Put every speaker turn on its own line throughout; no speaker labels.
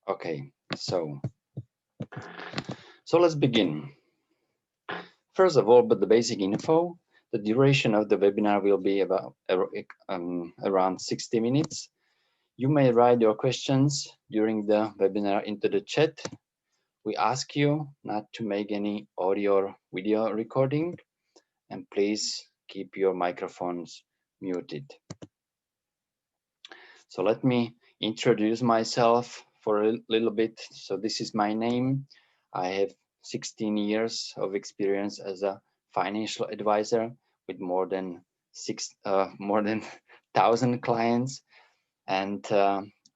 Okay, so let's begin. First of all, but the basic info, the duration of the webinar will be about around 60 minutes. You may write your questions during the webinar into the chat. We ask you not to make any audio or video recording, and please keep your microphones muted. So let me introduce myself for a little bit. So this is my name. I have 16 years of experience as a financial advisor with more than 1,000 clients, and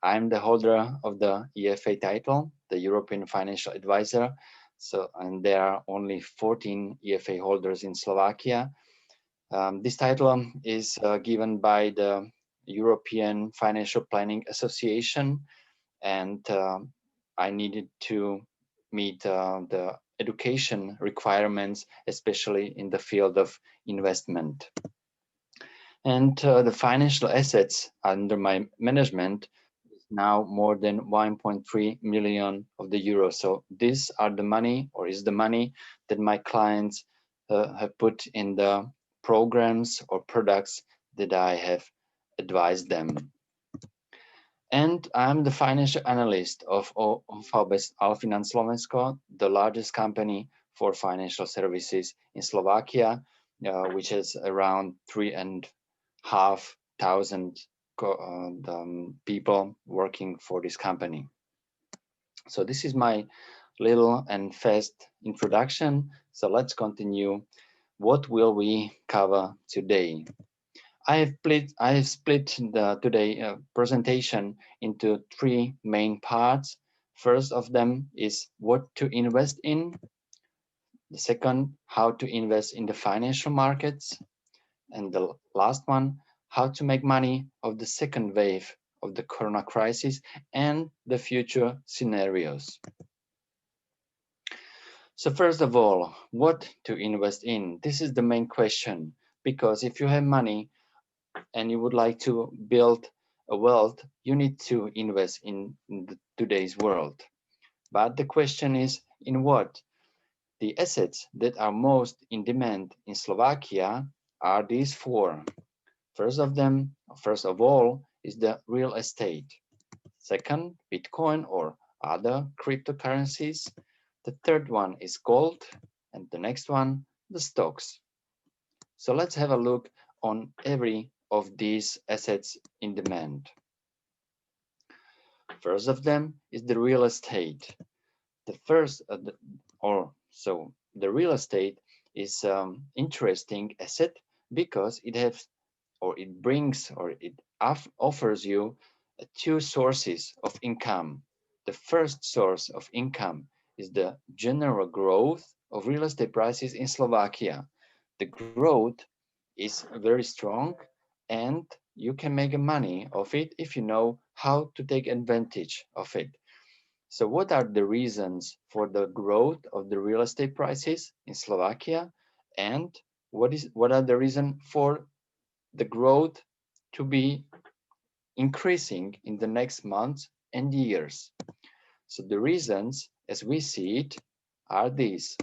I'm the holder of the EFA title, the European Financial Advisor. So, and there are only 14 EFA holders in Slovakia. This title is given by the European Financial Planning Association, and I needed to meet the education requirements, especially in the field of investment. And the financial assets under my management is now more than 1.3 million of the euros. So these are the money, or is the money that my clients have put in the programs or products that I have advised them. And I'm the financial analyst of howe Alfinanz Slovensko, the largest company for financial services in Slovakia, which has around 3,500 people working for this company. So this is my little and fast introduction. So let's continue. What will we cover today? I have split the today presentation into three main parts. First of them is what to invest in. The second, how to invest in the financial markets. And the last one, how to make money of the second wave of the corona crisis and the future scenarios. So first of all, what to invest in? This is the main question, because if you have money and you would like to build a wealth, you need to invest in today's world. But the question is, in what? The assets that are most in demand in Slovakia are these four. First of all, is the real estate. Second, Bitcoin or other cryptocurrencies. The third one is gold, and the next one, the stocks. So let's have a look on every of these assets in demand. First of them is the real estate. The first, the real estate is interesting asset because it has, or it brings, or it offers you two sources of income. The first source of income is the general growth of real estate prices in Slovakia. The growth is very strong, and you can make money of it if you know how to take advantage of it. So what are the reasons for the growth of the real estate prices in Slovakia, and what are the reasons for the growth to be increasing in the next months and years? So the reasons, as we see it, are these.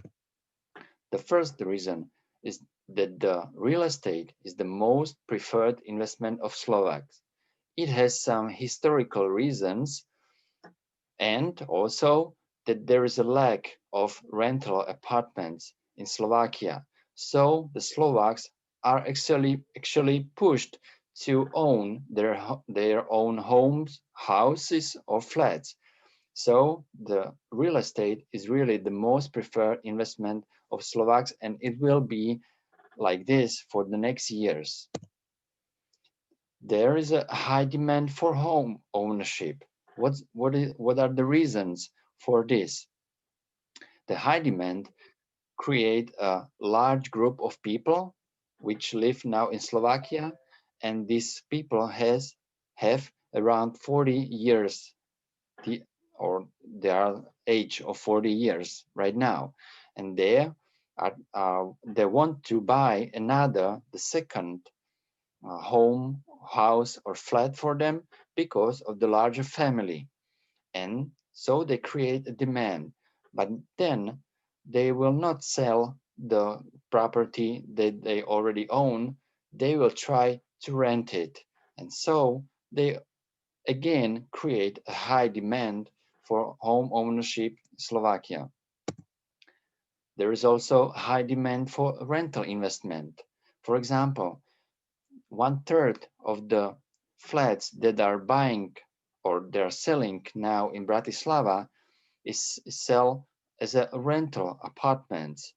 The first reason is that the real estate is the most preferred investment of Slovaks. It has some historical reasons, and also that there is a lack of rental apartments in Slovakia. So the Slovaks are actually pushed to own their own homes, houses, or flats. So the real estate is really the most preferred investment of Slovaks, and it will be like this for the next years. There is a high demand for home ownership. What are the reasons for this? The high demand create a large group of people which live now in Slovakia, and these people have around 40 years, or their age of 40 years right now, and they want to buy the second home, house, or flat for them because of the larger family. And So they create a demand, but then they will not sell the property that they already own. They will try to rent it. And so they again create a high demand for home ownership in Slovakia. There is also high demand for rental investment. For example, one third of the flats that are buying or they're selling now in Bratislava is sell as a rental apartments.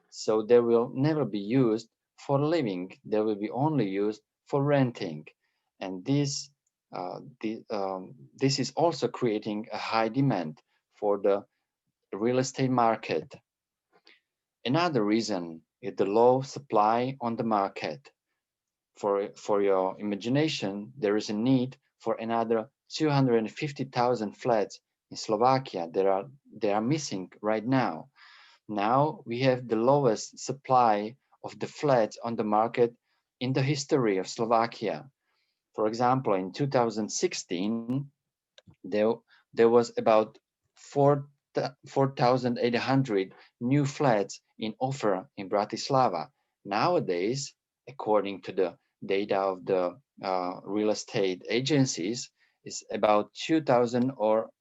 So they will never be used for living. They will be only used for renting. And this is also creating a high demand for the real estate market. Another reason is the low supply on the market. For your imagination, there is a need for another 250,000 flats in Slovakia that are missing right now. Now we have the lowest supply of the flats on the market in the history of Slovakia. For example, in 2016, there was about 4,800 new flats in offer in Bratislava. Nowadays, according to the data of the real estate agencies, is about 2,000 or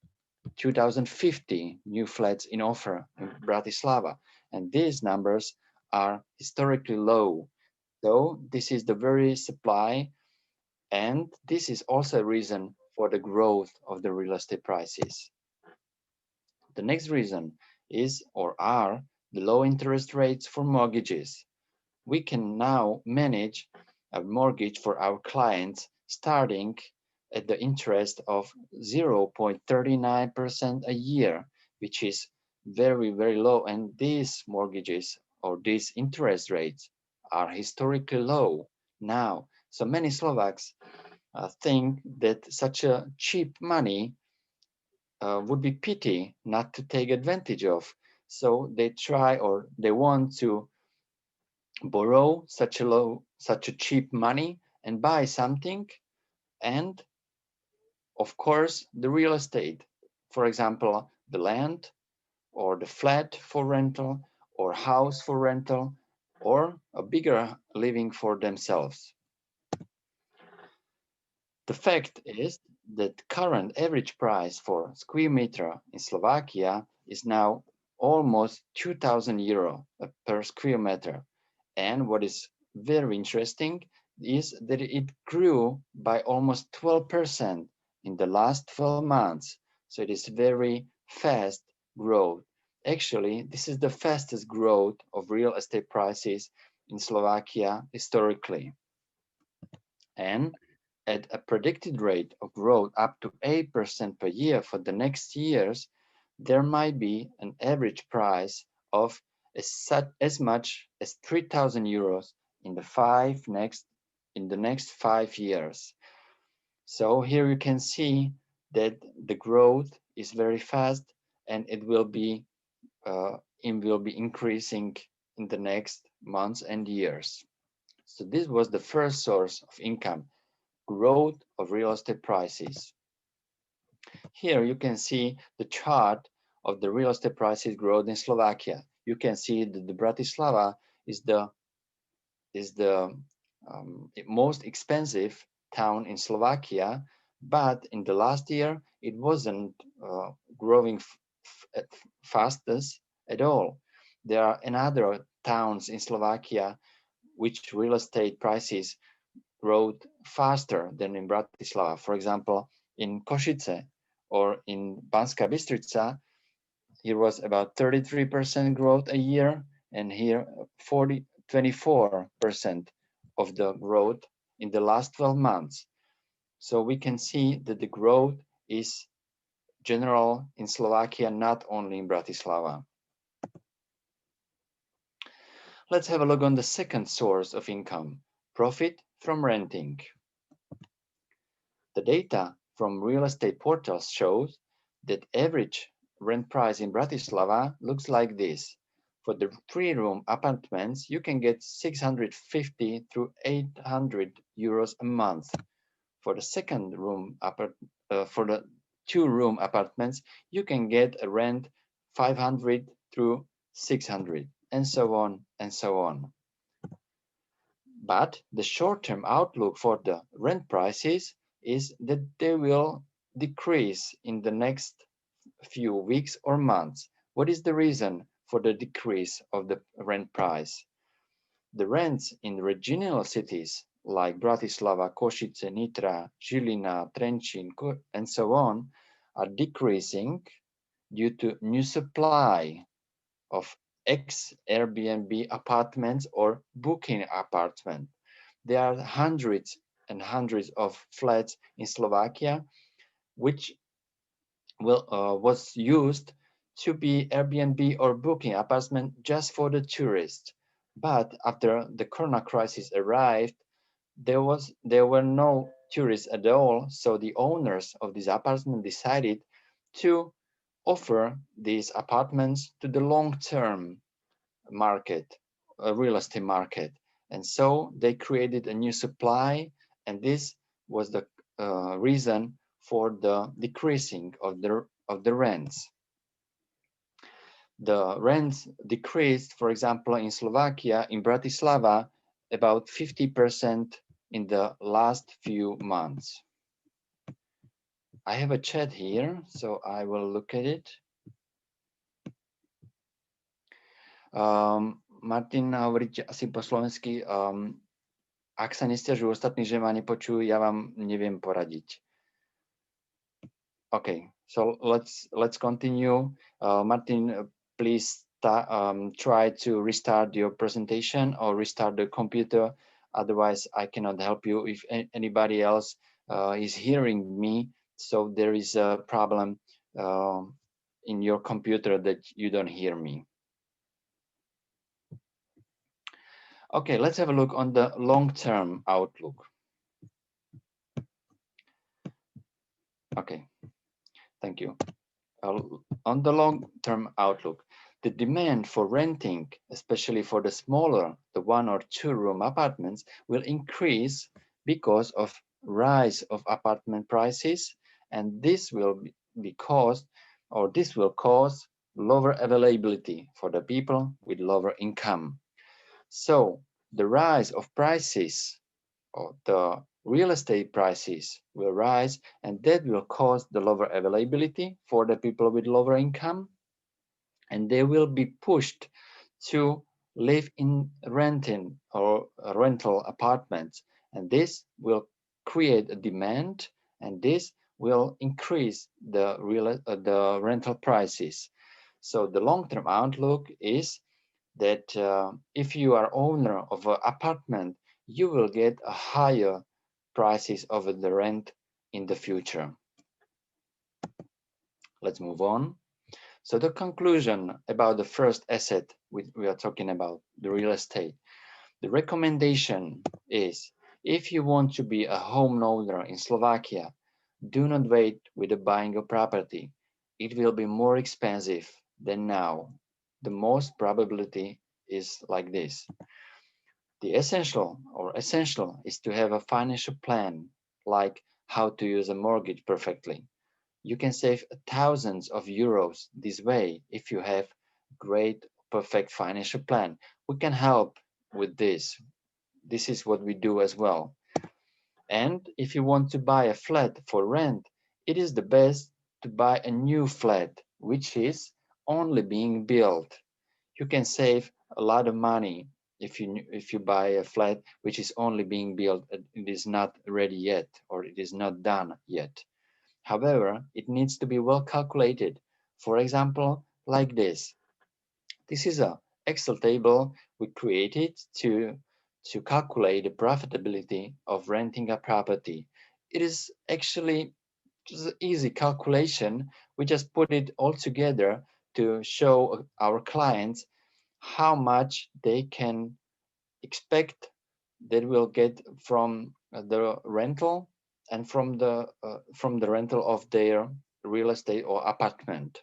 2,050 new flats in offer in Bratislava. And these numbers are historically low. So this is the very supply, and this is also a reason for the growth of the real estate prices. The next reason is or are the low interest rates for mortgages. We can now manage a mortgage for our clients starting at the interest of 0.39% a year, which is very, very low. And these mortgages or these interest rates are historically low now. So many Slovaks think that such a cheap money would be pity not to take advantage of. So they try or they want to borrow such a cheap money and buy something, and of course the real estate, for example the land or the flat for rental or house for rental or a bigger living for themselves. The fact is that current average price for square meter in Slovakia is now almost 2,000 euro per square meter. And what is very interesting is that it grew by almost 12% in the last 12 months. So it is very fast growth. Actually, this is the fastest growth of real estate prices in Slovakia historically. And at a predicted rate of growth up to 8% per year for the next years, there might be an average price of as much as 3,000 euros in the next 5 years. So here you can see that the growth is very fast, and it will be increasing in the next months and years. So this was the first source of income, growth of real estate prices. Here you can see the chart of the real estate prices growth in Slovakia. You can see that the Bratislava is the most expensive town in Slovakia, but in the last year it wasn't growing fastest at all. There are another towns in Slovakia which real estate prices growth faster than in Bratislava. For example, in Košice or in Banská Bystrica, here was about 33% growth a year, and here 24% of the growth in the last 12 months. So we can see that the growth is general in Slovakia, not only in Bratislava. Let's have a look on the second source of income, profit from renting. The data from real estate portals shows that average rent price in Bratislava looks like this. For the 3-room apartments, you can get 650 through 800 euros a month. For the 2-room apartments, you can get a rent 500 through 600, and so on and so on. But the short-term outlook for the rent prices is that they will decrease in the next few weeks or months. What is the reason for the decrease of the rent price? The rents in regional cities like Bratislava, Košice, Nitra, Žilina, Trenčín, and so on are decreasing due to new supply of ex-Airbnb apartments or booking apartments. There are hundreds and hundreds of flats in Slovakia which was used to be Airbnb or booking apartment just for the tourists. But after the Corona crisis arrived, there were no tourists at all, so the owners of this apartment decided to offer these apartments to the long-term market, a real estate market. And so they created a new supply, and this was the reason for the decreasing of the rents. The rents decreased, for example, in Slovakia, in Bratislava, about 50% in the last few months. I have a chat here, so I will look at it. Martin hovoríte asi po slovensky. Ak sa nestiažujú ostatní, že ma nepočujú, ja vám neviem poradiť. Okay, so let's continue. Martin, please try to restart your presentation or restart the computer. Otherwise, I cannot help you. If anybody else is hearing me, so there is a problem in your computer that you don't hear me. Okay, let's have a look on the long-term outlook. Okay, thank you. On the long-term outlook, the demand for renting, especially for the smaller, the 1- or 2-room apartments, will increase because of rise of apartment prices, and this will be caused, or this will cause lower availability for the people with lower income. So the rise of prices, or the real estate prices will rise, and that will cause the lower availability for the people with lower income, and they will be pushed to live in renting or rental apartments, and this will create a demand, and this will increase the rental prices. So the long-term outlook is that if you are owner of an apartment, you will get a higher prices of the rent in the future. Let's move on. So the conclusion about the first asset we are talking about, the real estate. The recommendation is, if you want to be a homeowner in Slovakia, do not wait with the buying of property. It will be more expensive than now. The most probability is like this. The essential is to have a financial plan, like how to use a mortgage perfectly. You can save thousands of euros this way if you have great, perfect financial plan. We can help with this. This is what we do as well. And if you want to buy a flat for rent, it is the best to buy a new flat, which is only being built. You can save a lot of money if you buy a flat which is only being built. It is not ready yet, or it is not done yet. However, it needs to be well calculated. For example, like this. This is an Excel table we created to calculate the profitability of renting a property. It is actually just an easy calculation. We just put it all together to show our clients how much they can expect they will get from the rental and from the rental of their real estate or apartment.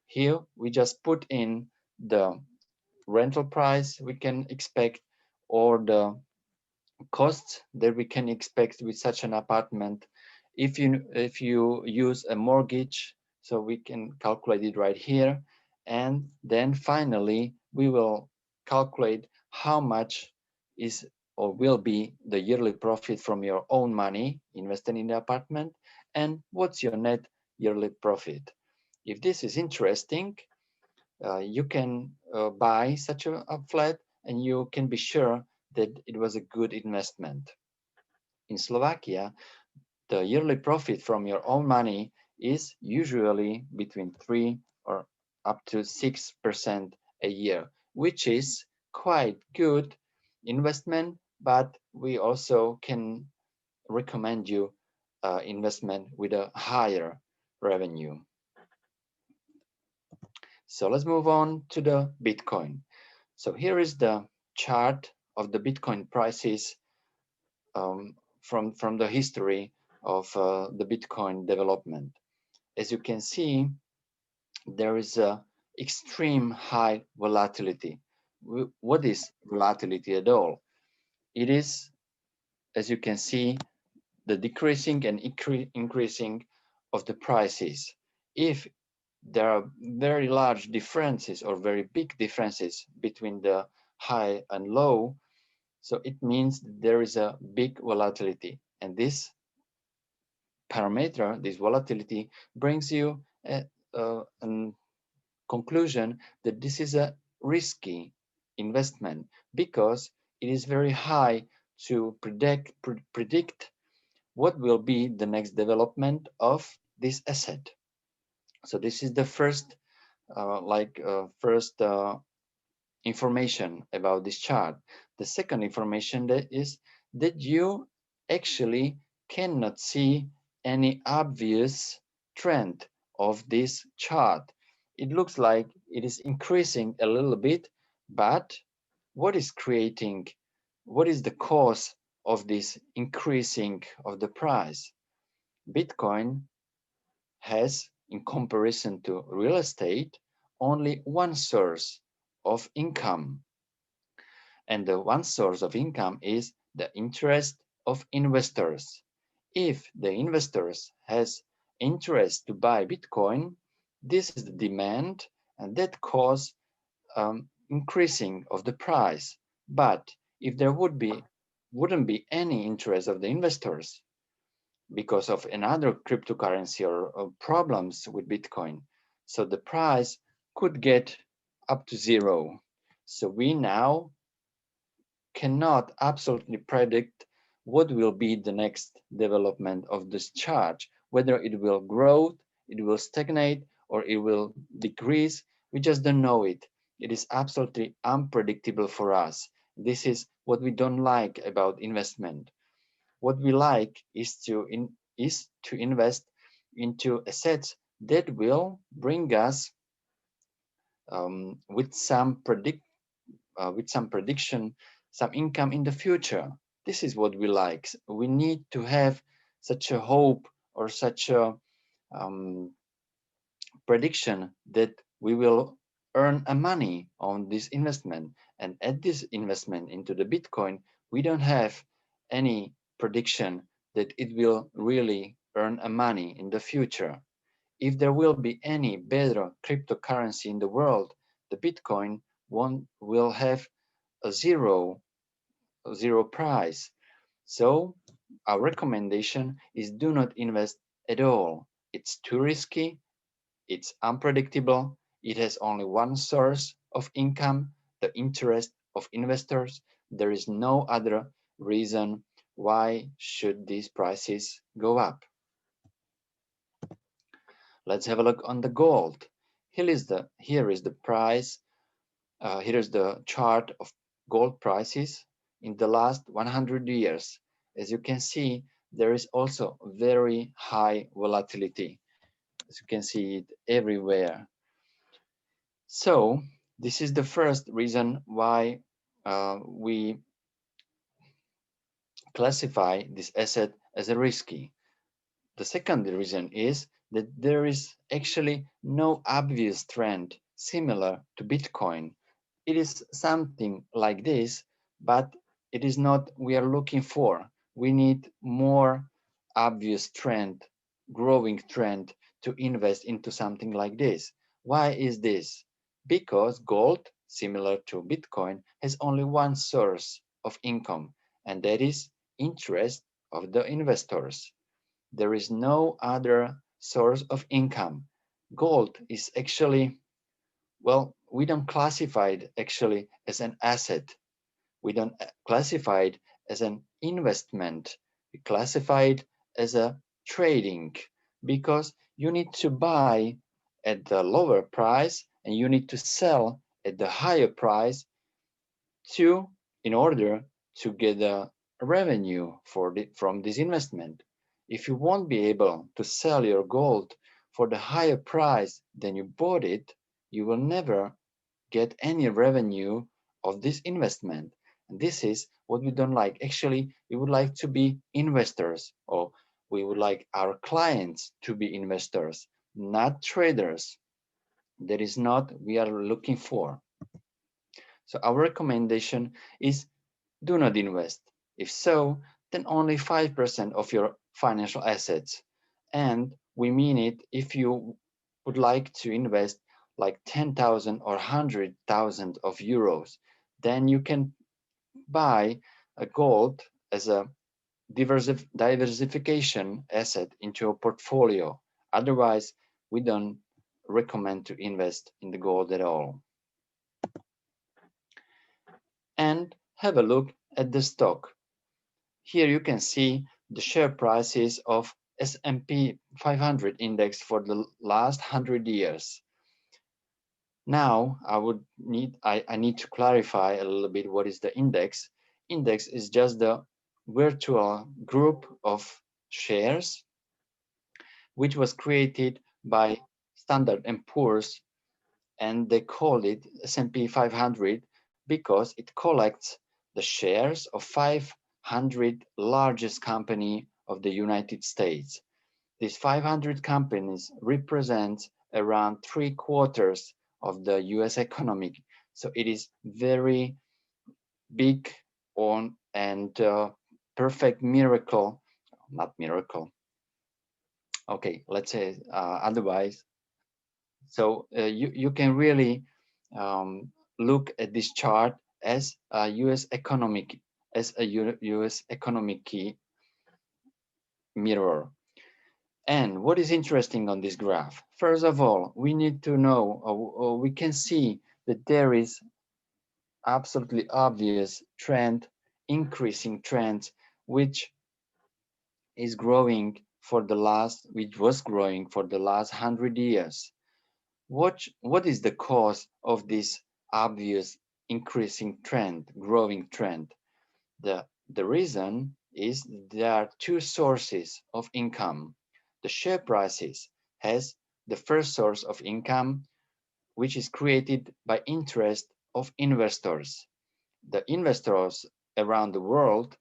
Here we just put in the rental price we can expect, or the costs that we can expect with such an apartment, If you use a mortgage, so we can calculate it right here, and then finally we will calculate how much is or will be the yearly profit from your own money invested in the apartment, and what's your net yearly profit. If this is interesting, you can buy such a flat, and you can be sure that it was a good investment. In Slovakia, the yearly profit from your own money is usually between 3 or up to 6% a year, which is quite good investment, but we also can recommend you investment with a higher revenue. So let's move on to the Bitcoin. So here is the chart of the Bitcoin prices from the history of the Bitcoin development. As you can see, there is a extreme high volatility. What is volatility at all? It is, as you can see, the decreasing and increasing of the prices. If there are very large differences or very big differences between the high and low, so it means there is a big volatility, and this parameter, this volatility, brings you a conclusion that this is a risky investment because it is very high to predict what will be the next development of this asset. So this is the first information about this chart. The second information that is that you actually cannot see any obvious trend of this chart. It looks like it is increasing a little bit, but what is creating, what is the cause of this increasing of the price? Bitcoin has, in comparison to real estate, only one source of income. And the one source of income is the interest of investors. If the investors has interest to buy Bitcoin, this is the demand, and that cause increasing of the price. But if there wouldn't be any interest of the investors because of another cryptocurrency or problems with Bitcoin, so the price could get up to zero. So we now cannot absolutely predict what will be the next development of this chart, whether it will grow, it will stagnate, or it will decrease. We just don't know it. It is absolutely unpredictable for us. This is what we don't like about investment. What we like is to invest into assets that will bring us with some prediction, some income in the future. This is what we like. We need to have such a hope or such a um, prediction that we will earn a money on this investment. And at this investment into the Bitcoin, we don't have any prediction that it will really earn a money in the future. If there will be any better cryptocurrency in the world, the Bitcoin will have a zero price. So our recommendation is do not invest at all. It's too risky, it's unpredictable, it has only one source of income, the interest of investors. There is no other reason why should these prices go up. Let's have a look on the gold. Here is the price. Here is the chart of gold prices in the last 100 years. As you can see, there is also very high volatility. As you can see it everywhere. So this is the first reason why we classify this asset as a risky. The second reason is that there is actually no obvious trend similar to Bitcoin. It is something like this, but it is not we are looking for. We need more obvious trend, growing trend to invest into something like this. Why is this? Because gold, similar to Bitcoin, has only one source of income, and that is interest of the investors. There is no other source of income. Gold is actually, well, we don't classify it actually as an asset. We don't classify it as an investment. We classify it as a trading because you need to buy at the lower price and you need to sell at the higher price to in order to get a revenue from this investment. If you won't be able to sell your gold for the higher price than you bought it, you will never get any revenue of this investment. And this is what we don't like. Actually, we would like to be investors, or we would like our clients to be investors, not traders. That is not what we are looking for. So our recommendation is do not invest. If so, then only 5% of your financial assets. And we mean it if you would like to invest like 10,000 or 100,000 of euros, then you can buy a gold as a diversification asset into your portfolio. Otherwise, we don't recommend to invest in the gold at all. And have a look at the stock. Here you can see the share prices of S&P 500 index for the last 100 years. Now I need to clarify a little bit what is the index. Index is just the virtual group of shares which was created by Standard and Poor's, and they call it S&P 500 because it collects the shares of 500 largest company of the United States. These 500 companies represent around 3/4 of the US economy. So it is very big on and perfect miracle, not miracle. Okay, let's say otherwise. So you can really look at this chart as a US economic US economic key mirror. And what is interesting on this graph? First of all, we need to know, or we can see that there is absolutely obvious trend, increasing trend, which is growing for the last, which was growing for the last 100 years. What is the cause of this obvious increasing trend, growing trend? The reason is there are two sources of income. The share prices has the first source of income, which is created by interest of investors. The investors around the world,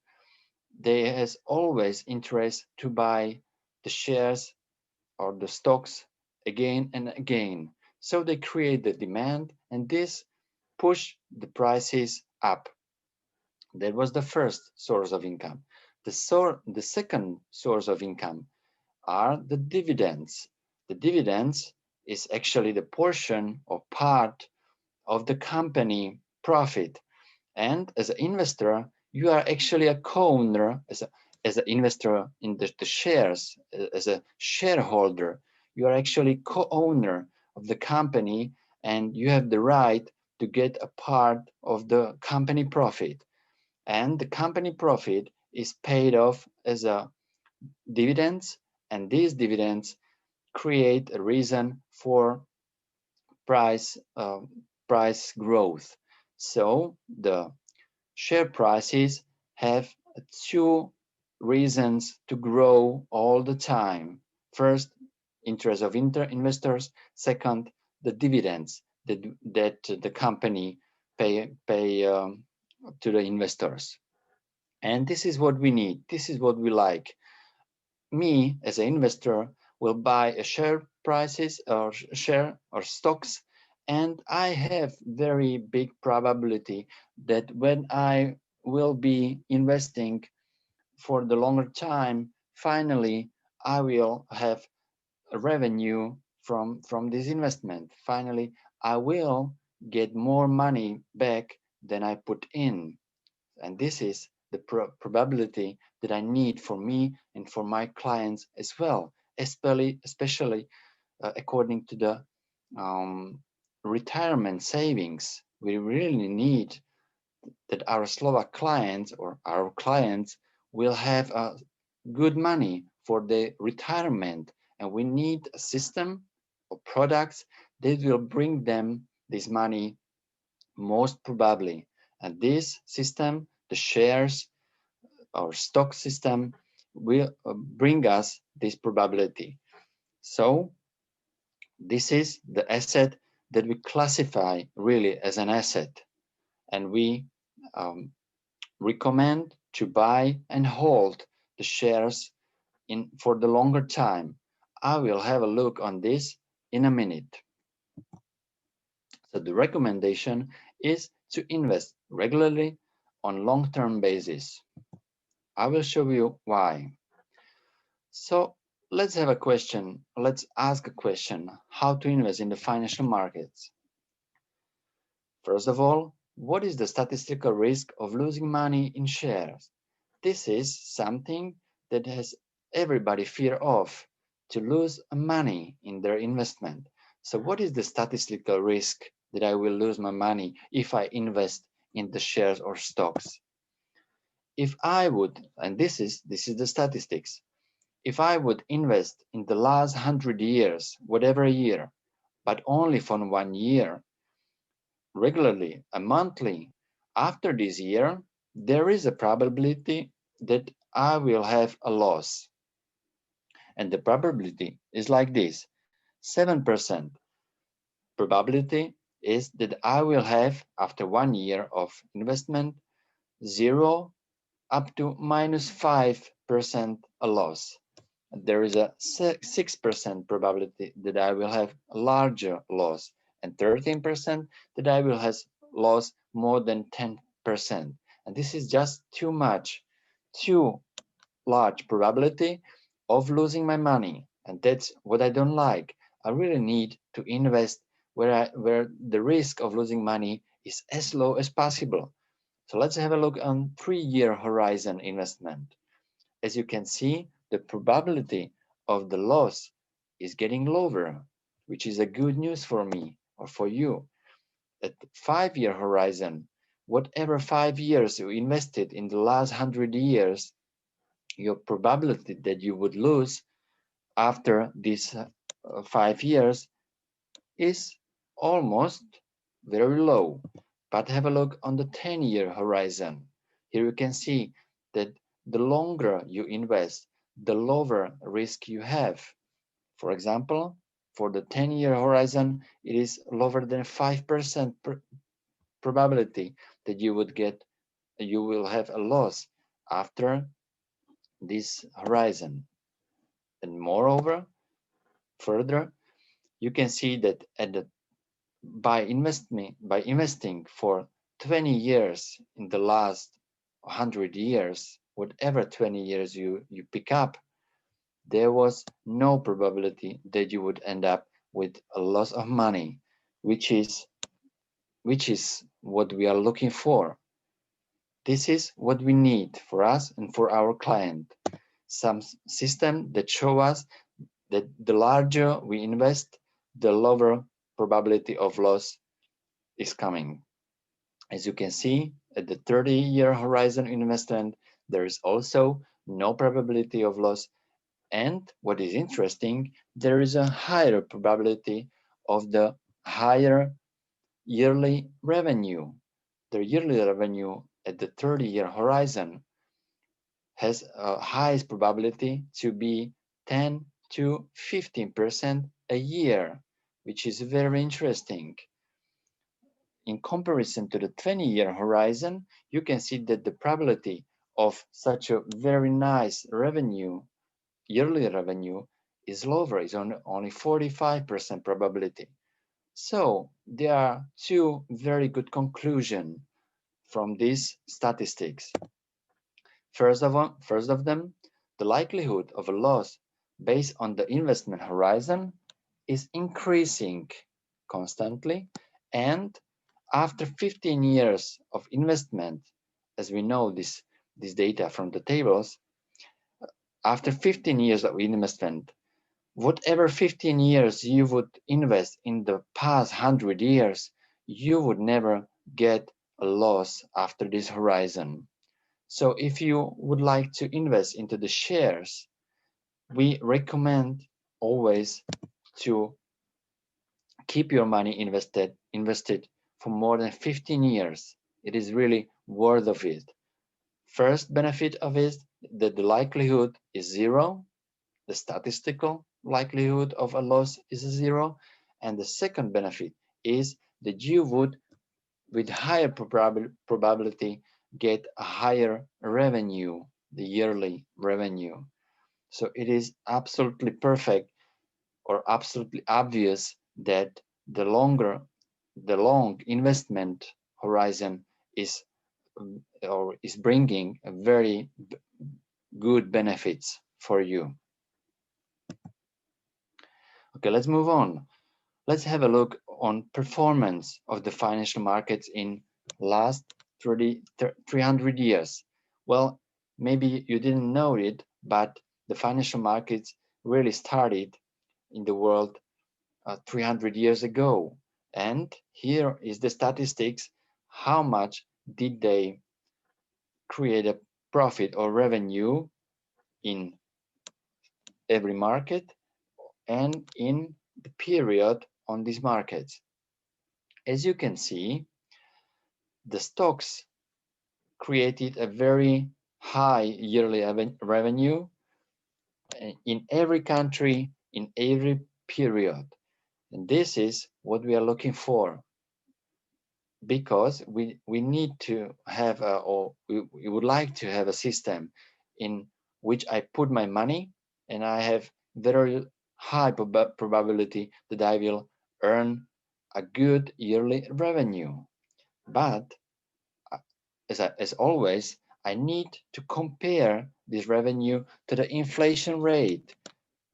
they has always interest to buy the shares or the stocks again and again. So they create the demand and this push the prices up. That was the first source of income. The second source of income are the dividends. The dividends is actually the portion or part of the company profit. And as an investor, you are actually a co-owner, as an investor in the shares, as a shareholder, you are actually co-owner of the company and you have the right to get a part of the company profit. And the company profit is paid off as a dividends, and these dividends create a reason for price price growth. So the share prices have two reasons to grow all the time. First, interest of investors. Second, the dividends that the company pay to the investors. And this is what we need. This is what we like. Me as an investor will buy a share prices or share or stocks, and I have very big probability that when I will be investing for the longer time, finally I will have a revenue from this investment. Finally, I will get more money back than I put in. And this is the probability that I need for me and for my clients as well, especially according to the retirement savings. We really need that our Slovak clients or our clients will have good money for the retirement, and we need a system of products that will bring them this money most probably. And this system, the shares or stock system, will bring us this probability. So this is the asset that we classify really as an asset, and we um, recommend to buy and hold the shares in for the longer time. I will have a look on this in a minute. So the recommendation is to invest regularly on long-term basis. I will show you why. So let's have a question. Let's ask a question: how to invest in the financial markets? First of all, what is the statistical risk of losing money in shares? This is something that has everybody fear of, to lose money in their investment. So what is the statistical risk that I will lose my money if I invest in the shares or stocks? If I would, and this is the statistics, if I would invest in the last 100 years, whatever year, but only for 1 year, regularly and monthly, after this year, there is a probability that I will have a loss. And the probability is like this: 7% probability is that I will have, after 1 year of investment, 0 up to -5% a loss. There is a 6% probability that I will have a larger loss, and 13% that I will have lost more than 10%. And this is just too much, too large probability of losing my money. And that's what I don't like. I really need to invest where the risk of losing money is as low as possible. So let's have a look on 3-year horizon investment. As you can see, the probability of the loss is getting lower, which is a good news for me or for you. At 5-year horizon, whatever 5 years you invested in the last 100 years, your probability that you would lose after these 5 years is almost very low. But have a look on the 10-year horizon. Here you can see that the longer you invest, the lower risk you have. For example, for the 10-year horizon, it is lower than 5% probability that you will have a loss after this horizon. And moreover, further, you can see that by investing for 20 years in the last 100 years, whatever 20 years you pick up, there was no probability that you would end up with a loss of money, which is what we are looking for. This is what we need for us and for our client. Some system that show us that the larger we invest, the lower probability of loss is coming. As you can see, at the 30-year horizon investment, there is also no probability of loss. And what is interesting, there is a higher probability of the higher yearly revenue. The yearly revenue at the 30-year horizon has a highest probability to be 10 to 15% a year, which is very interesting. In comparison to the 20-year horizon, you can see that the probability of such a very nice revenue, yearly revenue, is lower, is only 45% probability. So there are two very good conclusions from these statistics. First of them, the likelihood of a loss based on the investment horizon is increasing constantly. And after 15 years of investment, as we know this data from the tables, after 15 years of investment, whatever 15 years you would invest in the past 100 years, you would never get a loss after this horizon. So if you would like to invest into the shares, we recommend always to keep your money invested for more than 15 years. It is really worth of it. First benefit of it, that the likelihood is zero. The statistical likelihood of a loss is zero. And the second benefit is that you would, with higher probability, get a higher revenue, the yearly revenue. So it is absolutely perfect or absolutely obvious that the long investment horizon is or is bringing a very good benefits for you. Okay, let's move on. Let's have a look on performance of the financial markets in last 300 years. Well, maybe you didn't know it, but the financial markets really started in the world 300 years ago. And here is the statistics. How much did they create a profit or revenue in every market and in the period on these markets? As you can see, the stocks created a very high yearly revenue in every country, in every period. And this is what we are looking for, because we need to have or we would like to have a system in which I put my money and I have very high probability that I will earn a good yearly revenue. But as always, I need to compare this revenue to the inflation rate,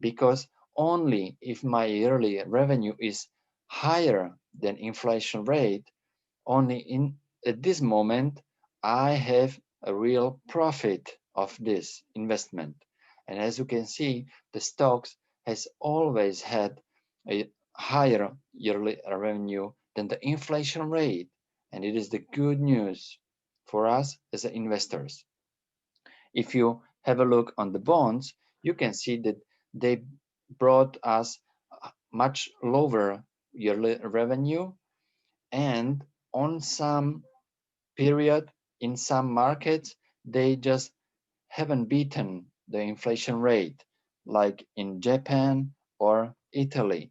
because only if my yearly revenue is higher than inflation rate, only in at this moment I have a real profit of this investment. And as you can see, the stocks has always had a higher yearly revenue than the inflation rate, and it is the good news for us as investors. If you have a look on the bonds, you can see that they brought us much lower yearly revenue, and on some period in some markets they just haven't beaten the inflation rate, like in Japan or Italy.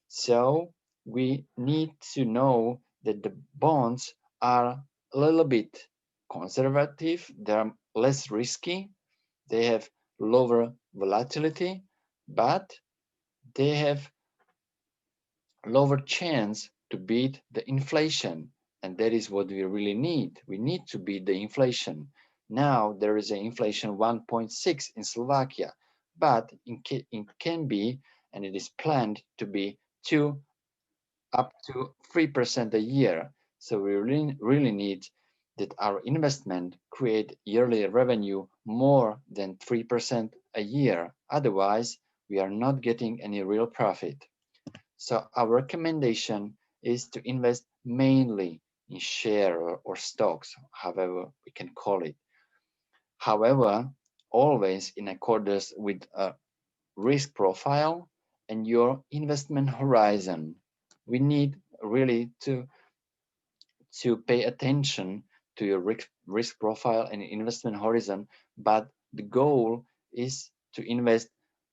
So we need to know that the bonds are a little bit conservative, they're less risky, they have lower volatility, but they have lower chance to beat the inflation. And that is what we really need. We need to beat the inflation. Now there is an inflation 1.6 in Slovakia, but it can be, and it is planned to be 2 up to 3% a year. So we really need that our investment create yearly revenue more than 3% a year. Otherwise, we are not getting any real profit. So our recommendation is to invest mainly in share or stocks, however we can call it. However, always in accordance with a risk profile and your investment horizon. We need really to pay attention to your risk profile and investment horizon, but the goal is to invest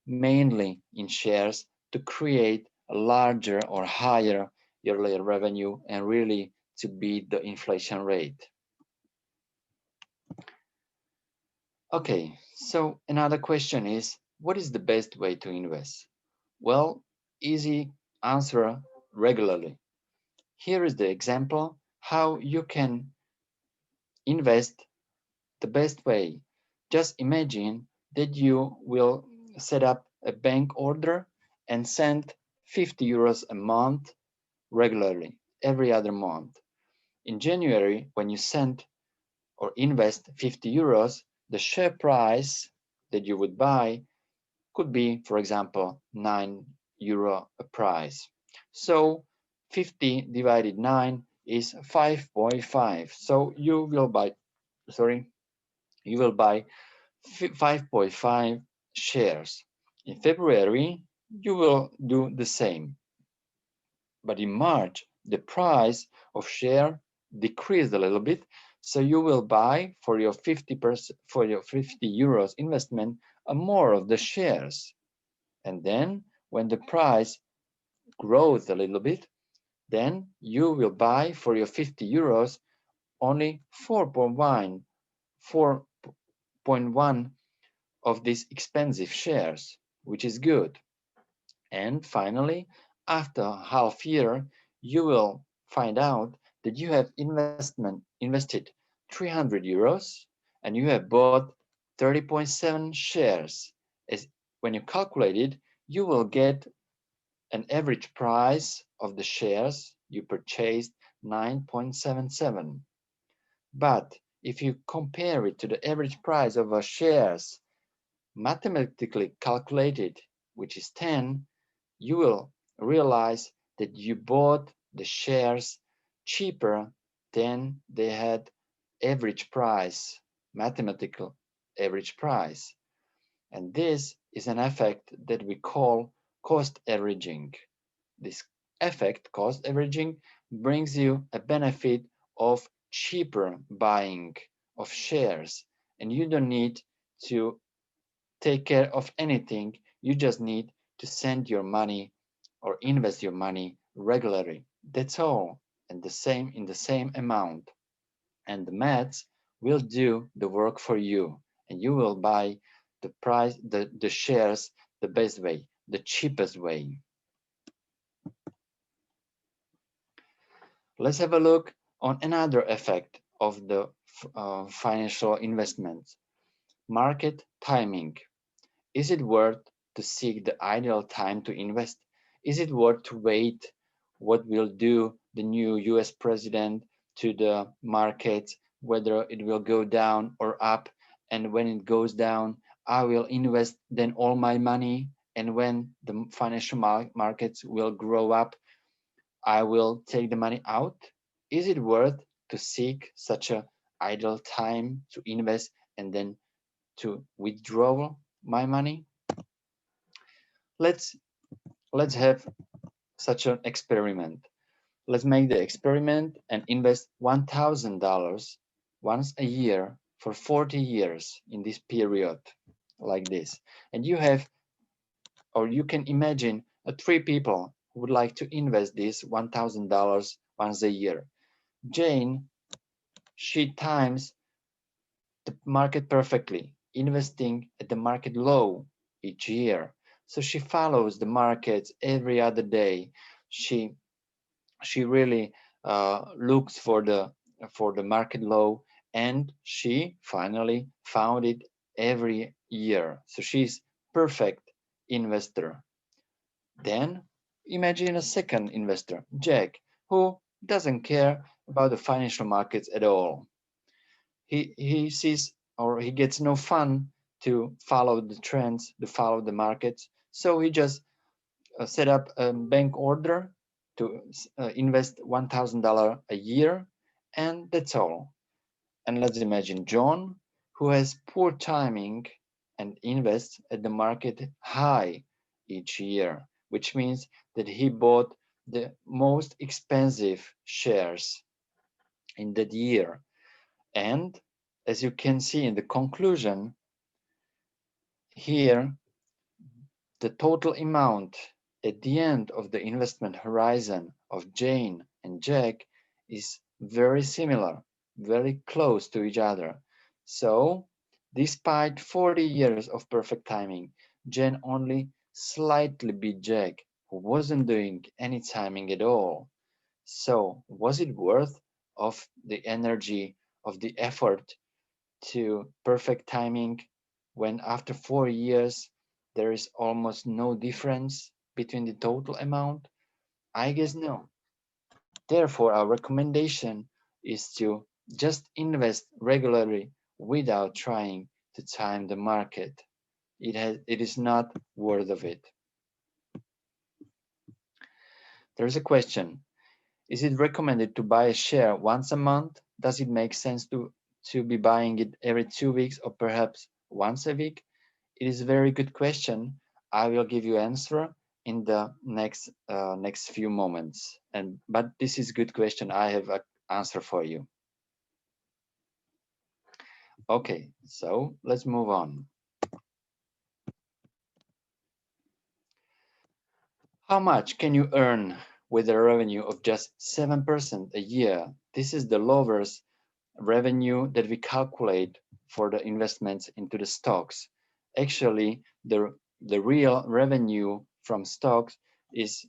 mainly in shares to create a larger or higher yearly revenue and really to beat the inflation rate. Okay, so another question is, what is the best way to invest? Well, easy answer: regularly. Here is the example how you can invest the best way. Just imagine that you will set up a bank order and send 50 euros a month regularly, every other month. In January, when you send or invest 50 euros, the share price that you would buy could be, for example, 9 euro a price. So 50 divided 9 is 5.5. So you will buy 5.5 shares. In February, you will do the same. But in March, the price of share decreased a little bit, so you will buy for your 50 euros investment more of the shares. And then when the price grows a little bit, then you will buy for your 50 euros only 4.1 of these expensive shares, which is good. And finally, after half year, you will find out that you have invested 300 euros and you have bought 30.7 shares. As when you calculate it, you will get an average price of the shares you purchased 9.77. But if you compare it to the average price of our shares mathematically calculated, which is 10, you will realize that you bought the shares cheaper than they had average price, mathematical average price. And this is an effect that we call cost averaging. This effect, cost averaging, brings you a benefit of cheaper buying of shares, and you don't need to take care of anything. You just need to send your money or invest your money regularly. That's all, and the same in the same amount. And the maths will do the work for you, and you will buy the shares the best way, the cheapest way. Let's have a look on another effect of the financial investments. Market timing. Is it worth to seek the ideal time to invest? Is it worth to wait what will do the new US president to the markets, whether it will go down or up? And when it goes down, I will invest then all my money. And when the financial markets will grow up, I will take the money out. Is it worth to seek such a ideal time to invest and then to withdraw my money? Let's let's have such an experiment. Let's make the experiment and invest $1,000 once a year for 40 years in this period, like this. And you have, or you can imagine, three people who would like to invest this $1,000 once a year. Jane, she times the market perfectly, investing at the market low each year. So she follows the markets every other day. She she really looks for the market low, and she finally found it every year. So she's perfect investor. Then imagine a second investor, Jack, who doesn't care about the financial markets at all. He sees, or he gets no fun to follow the trends, to follow the markets. So he just set up a bank order to invest $1,000 a year, and that's all. And let's imagine John, who has poor timing and invests at the market high each year, which means that he bought the most expensive shares in that year. And as you can see in the conclusion here, the total amount at the end of the investment horizon of Jane and Jack is very similar, very close to each other. So, despite 40 years of perfect timing, Jane only slightly beat Jack, who wasn't doing any timing at all. So, was it worth of the energy, of the effort to perfect timing? when after 4 years there is almost no difference between the total amount? I guess no. Therefore, our recommendation is to just invest regularly without trying to time the market. It is not worth of it. There's a question. Is it recommended to buy a share once a month? Does it make sense to be buying it every 2 weeks or perhaps once a week? It is a very good question. I will give you answer in the next few moments. But this is a good question. I have an answer for you. Okay, so let's move on. How much can you earn with a revenue of just 7% a year? This is the lowest revenue that we calculate for the investments into the stocks. Actually, the real revenue from stocks is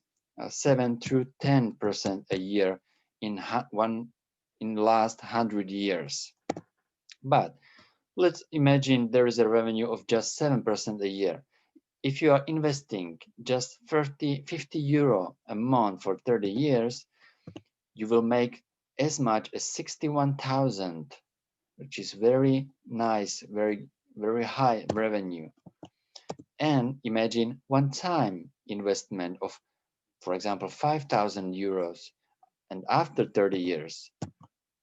7 to 10% a year in the last 100 years. But let's imagine there is a revenue of just 7% a year. If you are investing just 50 euro a month for 30 years, you will make as much as 61,000, which is very nice, very high revenue. And imagine one-time investment of, for example, 5,000 euros, and after 30 years,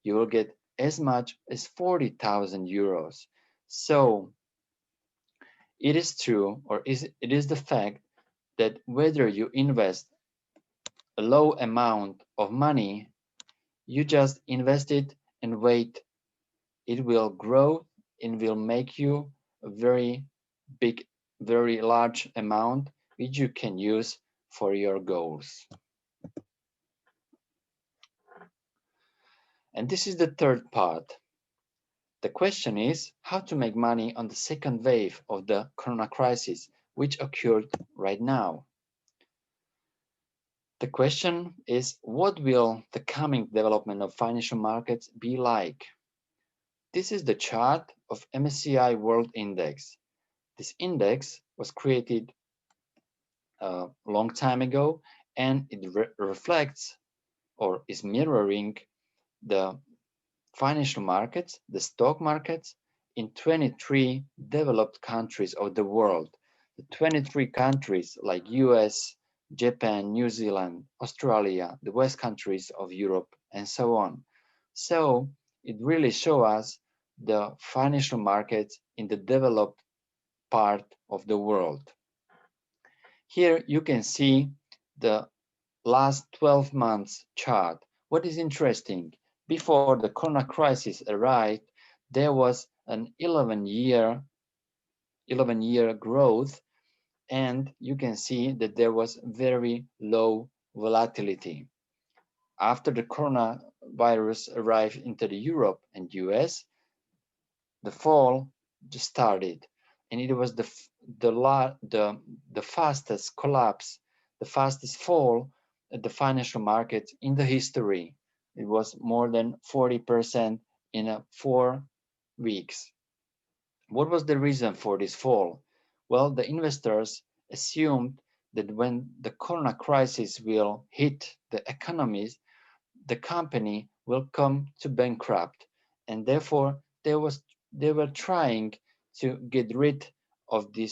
you will get as much as 40,000 euros. So it is true, or it is the fact that whether you invest a low amount of money, you just invest it and wait. It will grow and will make you a very big, very large amount which you can use for your goals. And this is the third part. The question is how to make money on the second wave of the corona crisis, which occurred right now. The question is, what will the coming development of financial markets be like? This is the chart of MSCI World Index. This index was created a long time ago, and it reflects or is mirroring the financial markets, the stock markets in 23 developed countries of the world. The 23 countries like US, Japan, New Zealand, Australia, the West countries of Europe, and so on. So it really shows us the financial markets in the developed part of the world. Here you can see the last 12 months chart. What is interesting, before the corona crisis arrived, there was an 11-year growth, and you can see that there was very low volatility. After the coronavirus arrived into the Europe and US, the fall just started, and it was the fastest collapse, the fastest fall at the financial market in the history. It was more than 40% in 4 weeks. What was the reason for this fall? Well, the investors assumed that when the corona crisis will hit the economies, the company will come to bankrupt, and therefore they were trying to get rid of the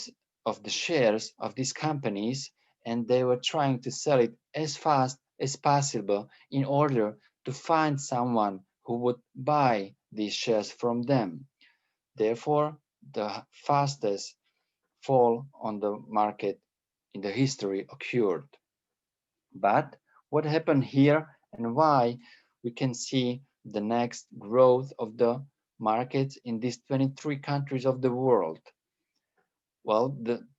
shares of these companies, and they were trying to sell it as fast as possible in order to find someone who would buy these shares from them. Therefore, the fastest fall on the market in the history occurred. But what happened here and why we can see the next growth of the markets in these 23 countries of the world? Well,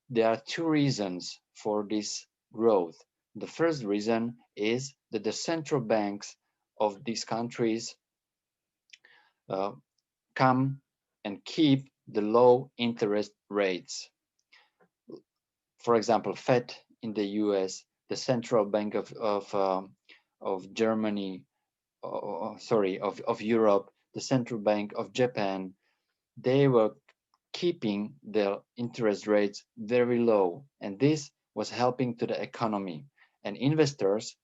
there are two reasons for this growth. The first reason is that the central banks of these countries come and keep the low interest rates. For example, Fed in the US, the Central Bank of Germany, of Europe, the Central Bank of Japan, they were keeping the interest rates very low, and this was helping to the economy. And investors,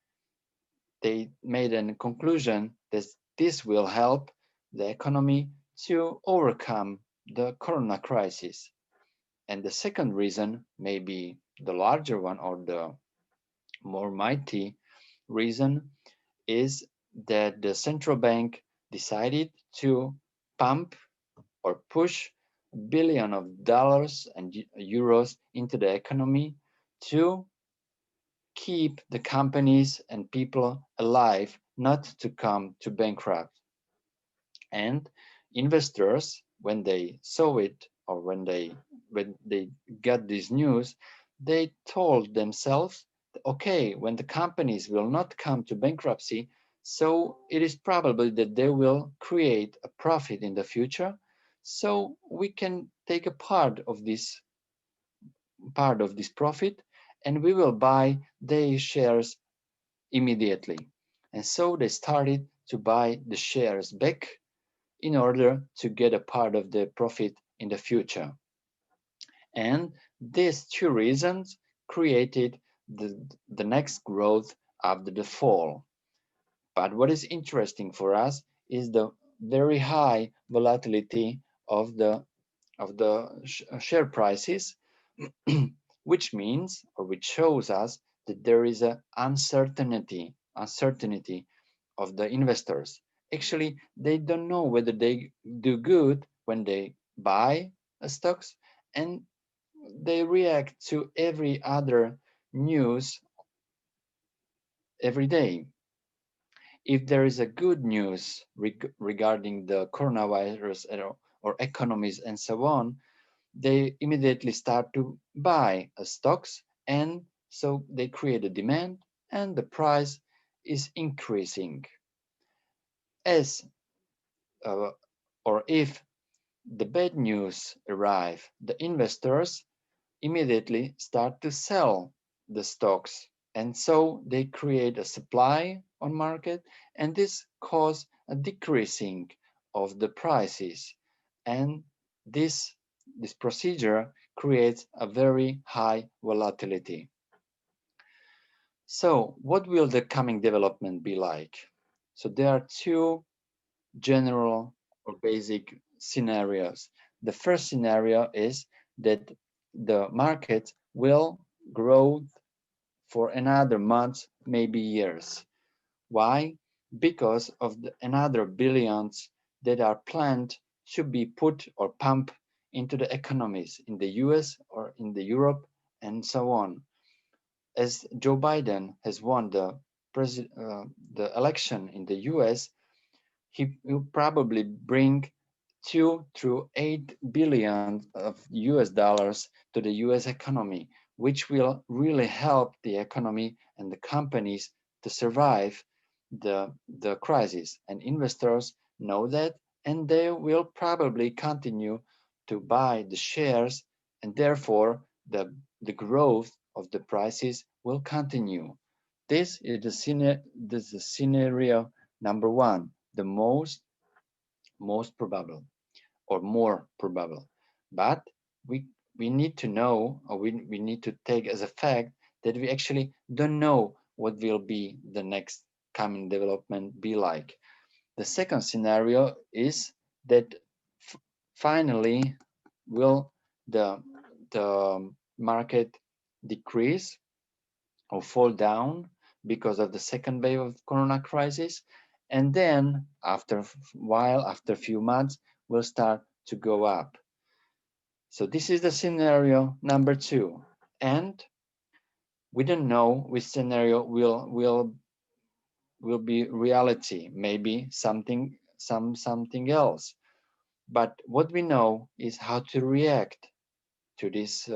they made a conclusion that this will help the economy to overcome the corona crisis. And the second reason, maybe the larger one or the more mighty reason, is that the central bank decided to pump or push billion of dollars and euros into the economy to keep the companies and people alive, not to come to bankrupt. And investors, when they saw it, or when they got this news, they told themselves, okay, when the companies will not come to bankruptcy, so it is probable that they will create a profit in the future, so we can take a part of this profit, and we will buy their shares immediately. And so they started to buy the shares back in order to get a part of the profit in the future. And these two reasons created the next growth after the fall. But what is interesting for us is the very high volatility of the share prices, which means, or which shows us, that there is a uncertainty of the investors. Actually, they don't know whether they do good when they buy stocks, and they react to every other news every day. If there is a good news regarding the coronavirus or economies and so on, they immediately start to buy stocks, and so they create a demand and the price is increasing. As uh, or if the bad news arrive, the investors immediately start to sell the stocks, and so they create a supply on market, and this cause a decreasing of the prices, and this procedure creates a very high volatility. So what will the coming development be like? So there are two general or basic scenarios. The first scenario is that the market will grow for another month, maybe years. Why? Because of another billions that are planned to be put or pumped into the economies in the US or in the Europe and so on. As Joe Biden has won the election in the US, he will probably bring 2 to 8 billion of US dollars to the US economy, which will really help the economy and the companies to survive the crisis. And investors know that, and they will probably continue to buy the shares, and therefore the growth of the prices will continue. This is scenario number one, the most probable or more probable. But we we need to know, or we need to take as a fact that we actually don't know what will be the next coming development be like. The second scenario is that finally will the the market decrease or fall down because of the second wave of corona crisis, and then after a while, after a few months, will start to go up. So this is the scenario number two, and we don't know which scenario will be reality. Maybe something else. But what we know is how to react to these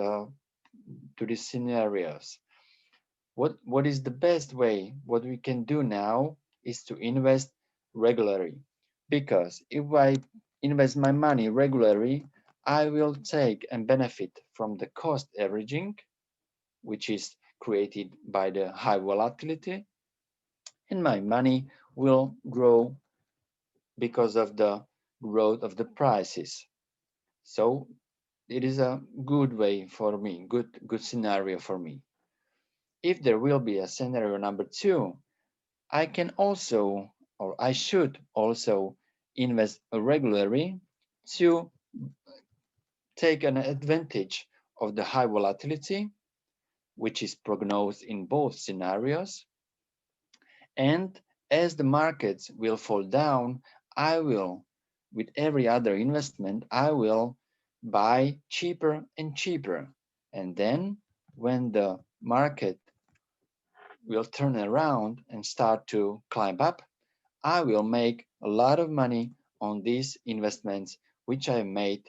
scenarios. What is the best way? What we can do now is to invest regularly, because if I invest my money regularly, I will take and benefit from the cost averaging, which is created by the high volatility, and my money will grow because of the growth of the prices. So it is a good way for me, good scenario for me. If there will be a scenario number two, I can also, or I should also invest regularly to take an advantage of the high volatility, which is prognosed in both scenarios. And as the markets will fall down, I will, with every other investment, I will buy cheaper and cheaper. And then when the market will turn around and start to climb up, I will make a lot of money on these investments which I made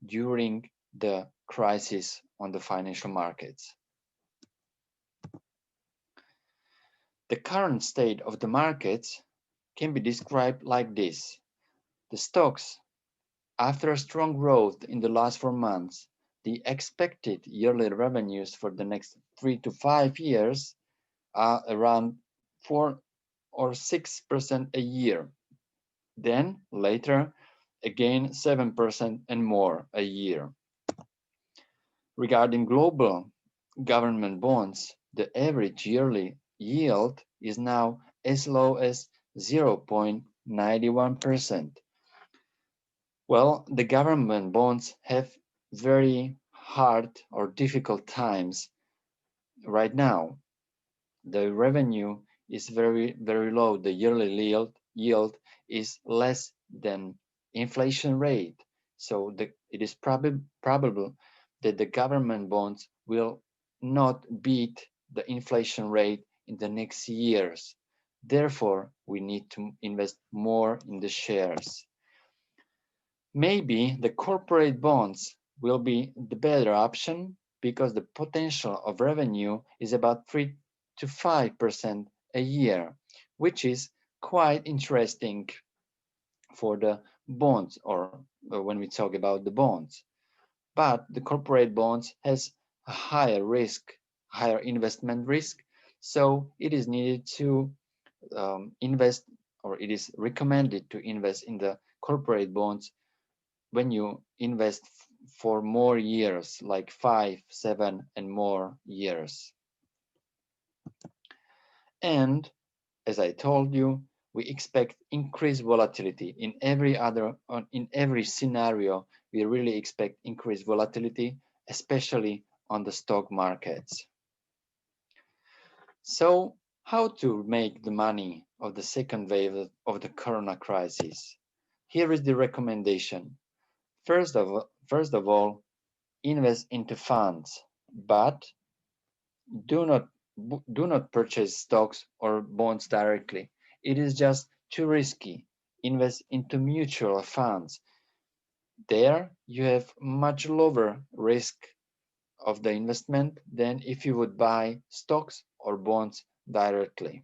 during the crisis on the financial markets. The current state of the markets can be described like this. The stocks, after a strong growth in the last 4 months, the expected yearly revenues for the next 3 to 5 years are around 4 or 6% a year. Then later, again 7% and more a year. Regarding global government bonds, the average yearly yield is now as low as 0.91%. Well, the government bonds have very hard or difficult times right now. The revenue is very low. The yearly yield is less than inflation rate. So it is probable that the government bonds will not beat the inflation rate in the next years. Therefore, we need to invest more in the shares. Maybe the corporate bonds will be the better option because the potential of revenue is about 3 to 5% a year, which is quite interesting for the bonds or when we talk about the bonds. But the corporate bonds has a higher risk, higher investment risk, so it is needed to invest, or it is recommended to invest in the corporate bonds when you invest for more years, like 5, 7, and more years. And as I told you, we expect increased volatility in every scenario. We really expect increased volatility, especially on the stock markets. So how to make the money of the second wave of the corona crisis? Here is the recommendation. First of all, invest into funds, but do not do not purchase stocks or bonds directly. It is just too risky. Invest into mutual funds. There you have much lower risk of the investment than if you would buy stocks or bonds directly.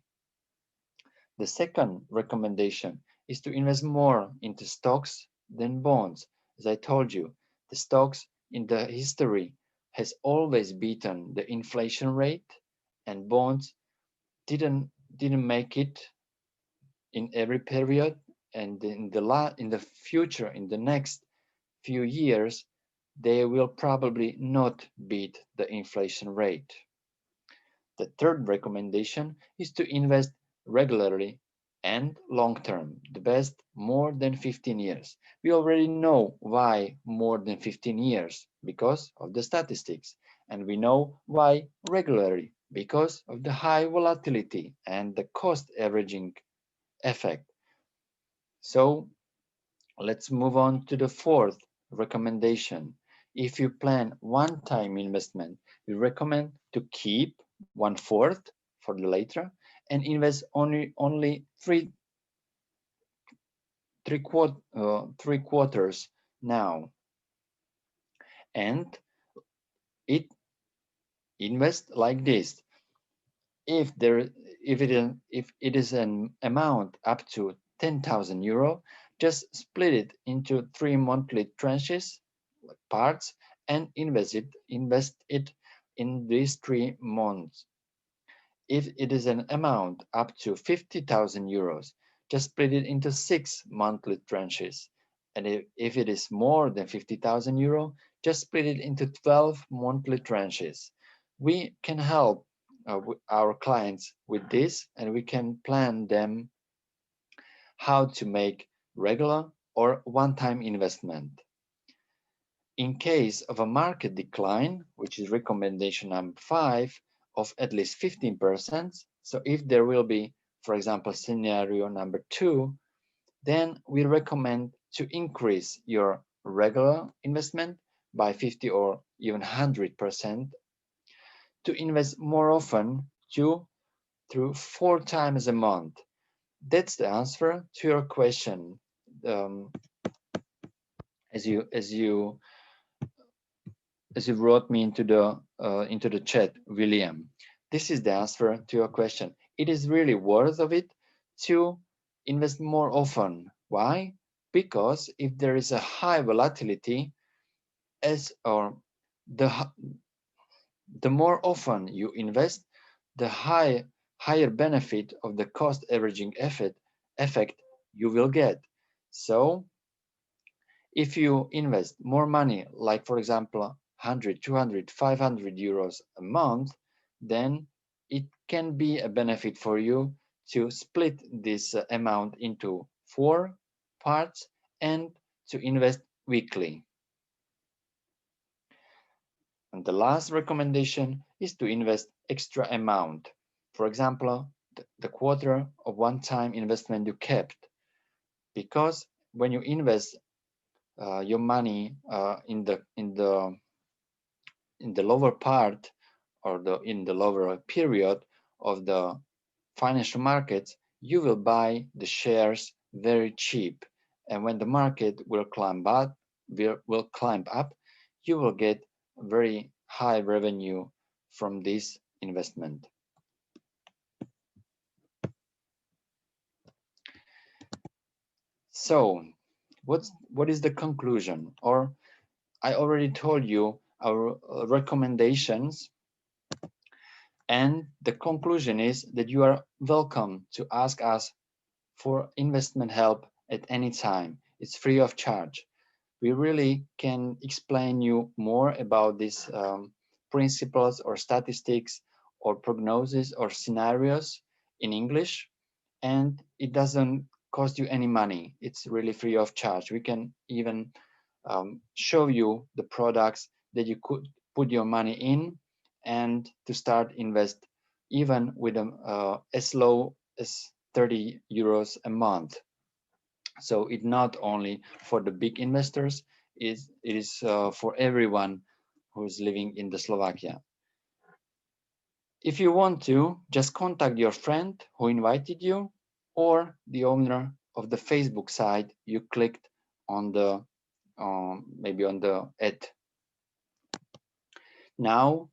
The second recommendation is to invest more into stocks than bonds. As I told you, the stocks in the history has always beaten the inflation rate, and bonds didn't make it in every period, and in the future, in the next few years, they will probably not beat the inflation rate. The third recommendation is to invest regularly and long term, the best more than 15 years. We already know why more than 15 years, because of the statistics, and we know why regularly, because of the high volatility and the cost averaging effect. So let's move on to the fourth recommendation. If you plan one-time investment, we recommend to keep 1/4 for the later and invest only three quarters now, and it invest like this. If it is an amount up to 10,000 euro, just split it into 3 monthly tranches, like parts, and invest it in these 3 months. If it is an amount up to 50,000 euros, just split it into 6 monthly tranches. And if it is more than 50,000 euro, just split it into 12 monthly tranches. We can help our clients with this, and we can plan them how to make regular or one-time investment. In case of a market decline, which is recommendation number 5, of at least 15%, so if there will be, for example, scenario number 2, then we recommend to increase your regular investment by 50 or even 100%, to invest more often 2 through 4 times a month. That's the answer to your question. As you wrote me into the chat, William. This is the answer to your question. It is really worth of it to invest more often. Why? Because if there is a high volatility, the more often you invest, the higher benefit of the cost averaging effect you will get. So if you invest more money, like for example 100, 200, 500 euros a month, then it can be a benefit for you to split this amount into 4 parts and to invest weekly. And the last recommendation is to invest extra amount. For example, the quarter of one-time investment you kept, because when you invest your money in the lower part, or in the lower period of the financial markets, you will buy the shares very cheap, and when the market will climb up, you will get very high revenue from this investment. So what is the conclusion? Or I already told you our recommendations, and the conclusion is that you are welcome to ask us for investment help at any time. It's free of charge. We really can explain you more about these principles or statistics or prognosis or scenarios in English, and it doesn't cost you any money. It's really free of charge. We can even show you the products that you could put your money in, and to start invest even with as low as 30 euros a month. So it's not only for the big investors, it is for everyone who is living in the Slovakia. If you want to, just contact your friend who invited you, or the owner of the Facebook site you clicked on the maybe on the ad. Now,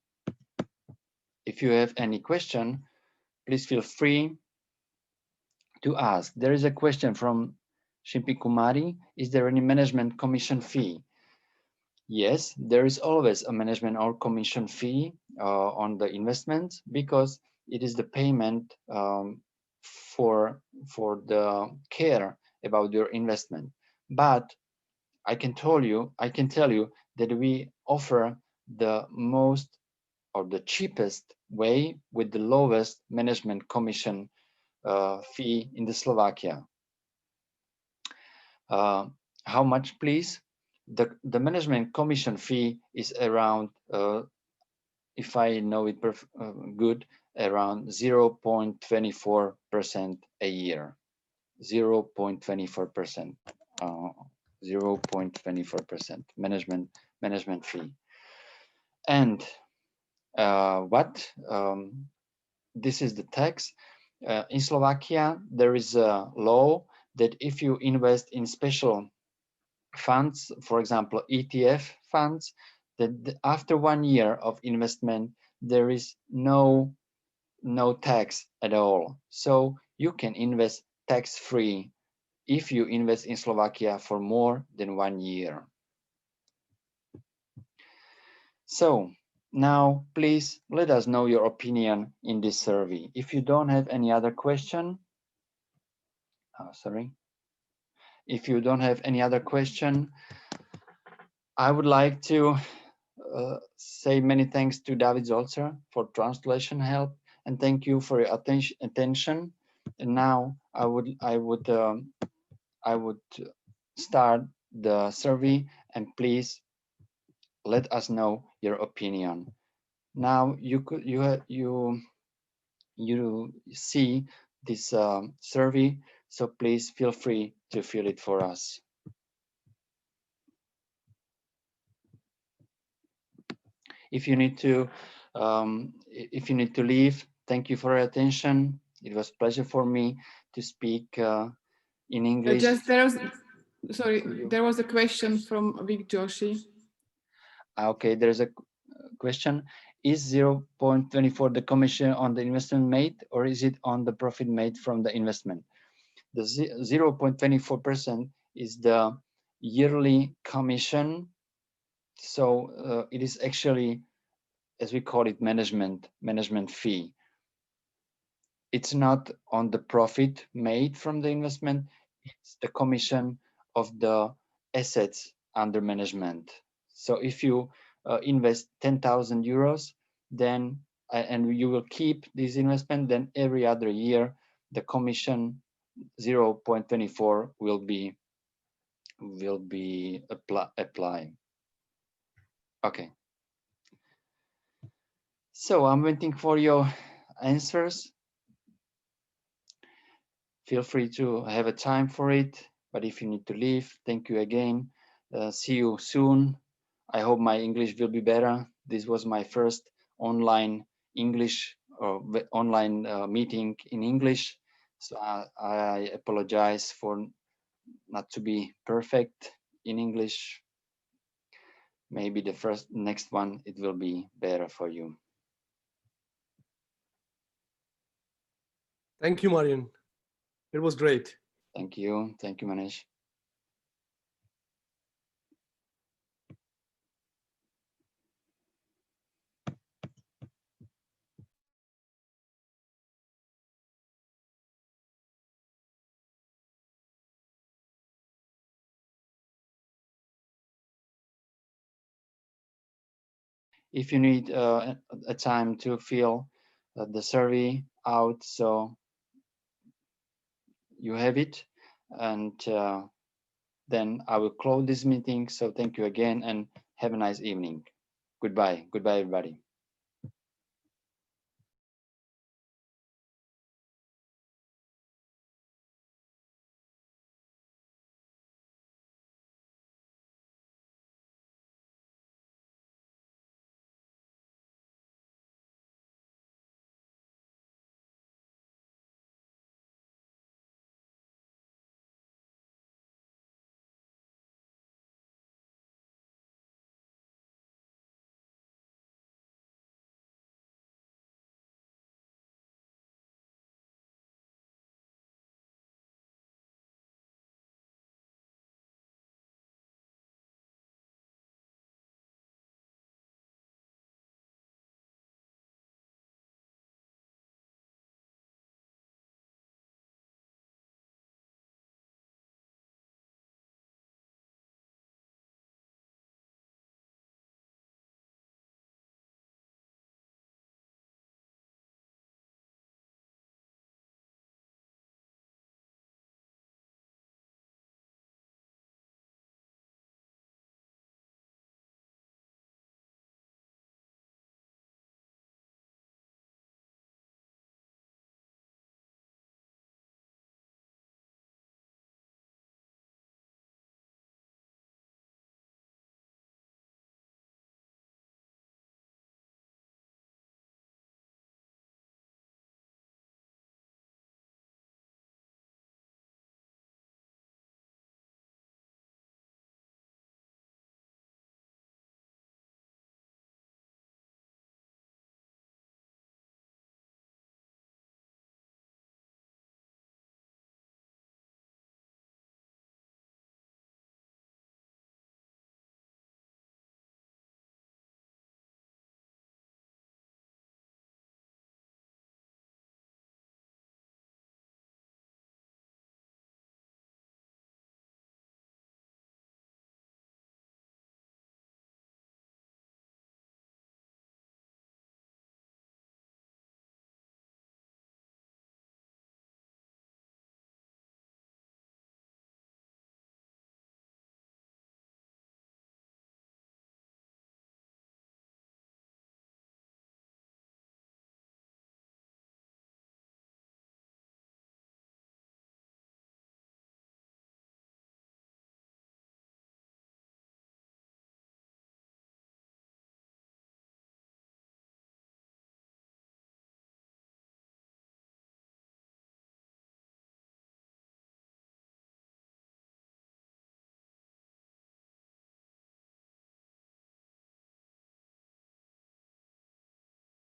if you have any question, please feel free to ask. There is a question from Shimpi Kumari. Is there any management commission fee? Yes, there is always a management or commission fee on the investment, because it is the payment for the care about your investment. But I can tell you that we offer the most or the cheapest way with the lowest management commission fee in the Slovakia. How much, please? The management commission fee is around, if I know it good, around 0.24% a year. 0.24%. 0.24% management fee. And this is the tax. In Slovakia, there is a law that if you invest in special funds, for example, ETF funds, that after 1 year of investment, there is no tax at all. So you can invest tax-free if you invest in Slovakia for more than 1 year. So now, please let us know your opinion in this survey. If you don't have any other question, if you don't have any other question, I would like to say many thanks to David Zolzer for translation help, and thank you for your attention. And now I would start the survey, and please let us know your opinion. Now you see this survey, so please feel free to fill it for us. If you need to leave, thank you for your attention. It was a pleasure for me to speak in English.
There was a question from Vic Joshi.
Okay, there's a question. Is 0.24 the commission on the investment made, or is it on the profit made from the investment? The 0.24% is the yearly commission. So it is actually, as we call it, management fee. It's not on the profit made from the investment, it's the commission of the assets under management. So if you invest 10,000 euros, then and you will keep this investment, then every other year the commission 0.24 will be applying. Okay. So I'm waiting for your answers. Feel free to have a time for it, but if you need to leave, thank you again. See you soon. I hope my English will be better. This was my first online English or online meeting in English, so I apologize for not to be perfect in English. Maybe the next one it will be better for you.
Thank you, Marian. It was great.
Thank you, Manish. If you need a time to fill the survey out, so you have it, and then I will close this meeting. So thank you again, and have a nice evening. Goodbye everybody.